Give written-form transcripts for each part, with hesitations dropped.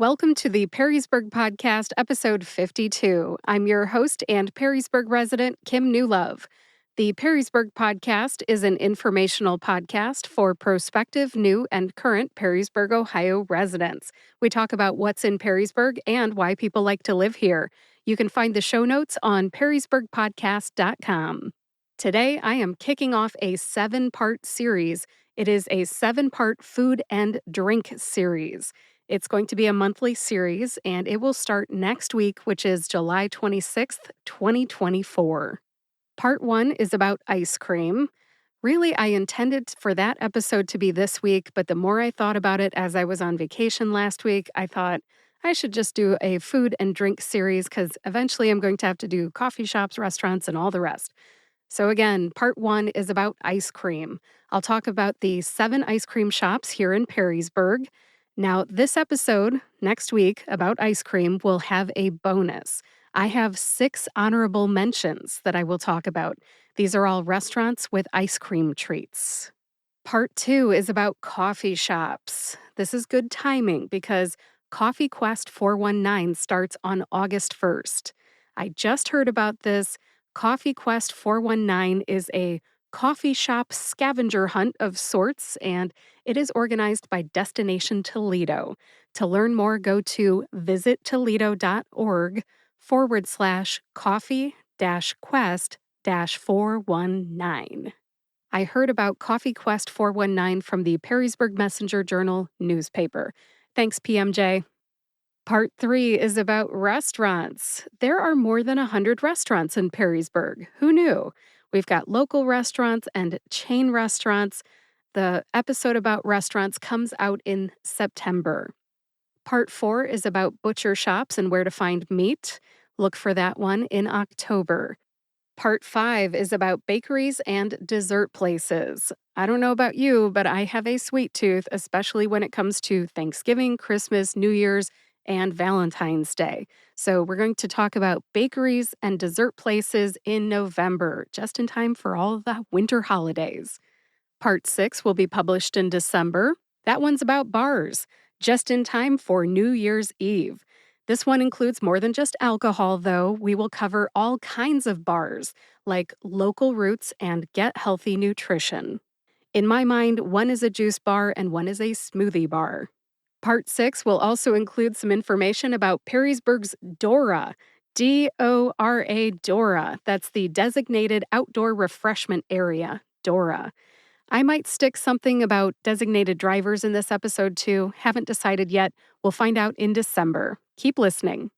Welcome to the Perrysburg Podcast, episode 52. I'm your host and Perrysburg resident, Kim Newlove. The Perrysburg Podcast is an informational podcast for prospective, new, and current Perrysburg, Ohio residents. We talk about what's in Perrysburg and why people like to live here. You can find the show notes on perrysburgpodcast.com. Today, I am kicking off a 7-part series. It is a 7-part food and drink series. It's going to be a monthly series, and it will start next week, which is July 26th, 2024. Part 1 is about ice cream. Really, I intended for that episode to be this week, but the more I thought about it as I was on vacation last week, I thought I should just do a food and drink series because eventually I'm going to have to do coffee shops, restaurants, and all the rest. So again, part 1 is about ice cream. I'll talk about the 7 ice cream shops here in Perrysburg. Now, this episode, next week, about ice cream will have a bonus. I have 6 honorable mentions that I will talk about. These are all restaurants with ice cream treats. Part 2 is about coffee shops. This is good timing because Coffee Quest 419 starts on August 1st. I just heard about this. Coffee Quest 419 is a coffee shop scavenger hunt of sorts, and it is organized by Destination Toledo. To learn more, go to visittoledo.org/coffee-quest-419. I heard about Coffee Quest 419 from the Perrysburg Messenger Journal newspaper. Thanks, PMJ. Part 3 is about restaurants. There are more than 100 restaurants in Perrysburg. Who knew? We've got local restaurants and chain restaurants. The episode about restaurants comes out in September. Part 4 is about butcher shops and where to find meat. Look for that one in October. Part 5 is about bakeries and dessert places. I don't know about you, but I have a sweet tooth, especially when it comes to Thanksgiving, Christmas, New Year's, and Valentine's Day. So we're going to talk about bakeries and dessert places in November, just in time for all of the winter holidays. Part 6 will be published in December. That one's about bars, just in time for New Year's Eve. This one includes more than just alcohol, though. We will cover all kinds of bars, like local roots and get healthy nutrition. In my mind, one is a juice bar and one is a smoothie bar. Part 6 will also include some information about Perrysburg's DORA, D-O-R-A, DORA. That's the Designated Outdoor Refreshment Area, DORA. I might stick something about designated drivers in this episode too. Haven't decided yet. We'll find out in December. Keep listening.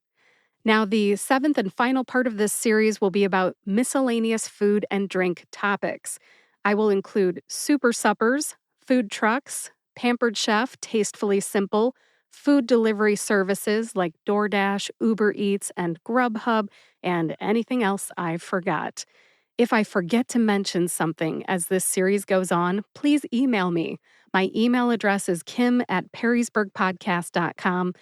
Now, the 7th and final part of this series will be about miscellaneous food and drink topics. I will include super suppers, food trucks, Pampered Chef, Tastefully Simple, food delivery services like DoorDash, Uber Eats, and Grubhub, and anything else I forgot. If I forget to mention something as this series goes on, please email me. My email address is kim@perrysburgpodcast.com.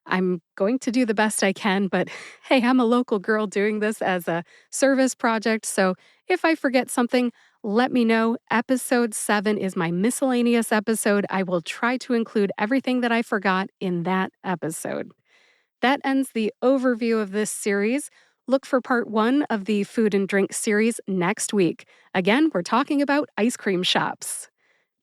I'm going to do the best I can, but hey, I'm a local girl doing this as a service project, so if I forget something, let me know. Episode 7 is my miscellaneous episode. I will try to include everything that I forgot in that episode. That ends the overview of this series. Look for part 1 of the food and drink series next week. Again, we're talking about ice cream shops.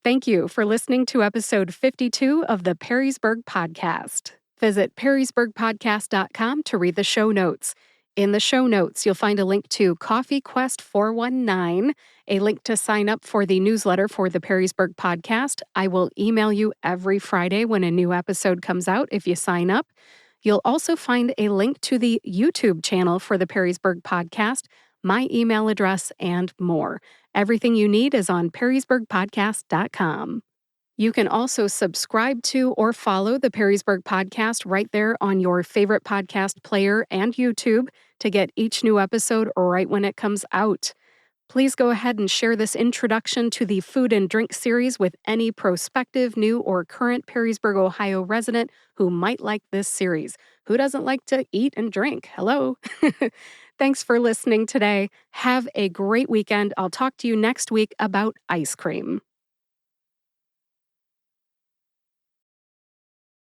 Thank you for listening to episode 52 of the Perrysburg Podcast. Visit perrysburgpodcast.com to read the show notes. In the show notes, you'll find a link to Coffee Quest 419, a link to sign up for the newsletter for the Perrysburg Podcast. I will email you every Friday when a new episode comes out if you sign up. You'll also find a link to the YouTube channel for the Perrysburg Podcast, my email address, and more. Everything you need is on perrysburgpodcast.com. You can also subscribe to or follow the Perrysburg Podcast right there on your favorite podcast player and YouTube to get each new episode right when it comes out. Please go ahead and share this introduction to the food and drink series with any prospective, new, or current Perrysburg, Ohio resident who might like this series. Who doesn't like to eat and drink? Hello. Thanks for listening today. Have a great weekend. I'll talk to you next week about ice cream.